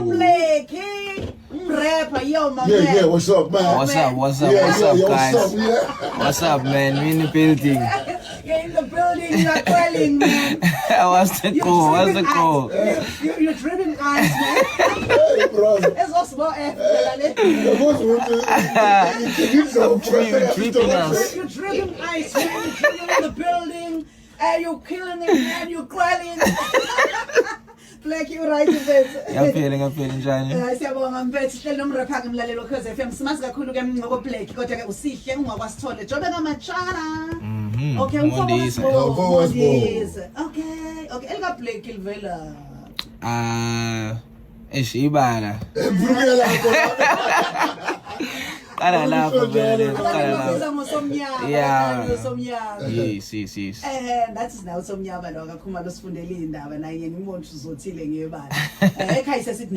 Blake. Rapper, yo, my man. Yeah, what's up, man? What's up, Yeah, guys? what's up, yeah? What's up, man? We in the building. You're in the building, you're quelling, man. What's the call? What's the call? You're dripping eyes, man. Hey, bro. It's all small F, man. Tripping us. You're dripping eyes, man. You're dripping in the building. And you're killing it, man. You're quelling. Like you're right, man. I'm feeling, Johnny. Siyabonga mfethu sihleli nomrapha ke mlalelo Ukhozi FM simazi kakhulu ke Mngcobo Blake kodwa ke usihle ungakwaSithole jobe kaMatshana. Okay, Mondisi. Okay, elika Blake ilivela. Ibala. Qala lapho vele, qala lapho. Ngosomnyama. Yeah. Ngosomnyama. Yes. That is now somnyama lo kakhuma lo sifundele indaba naye ngibona ukuthi uzothile ngebala. Ekhaya sesithi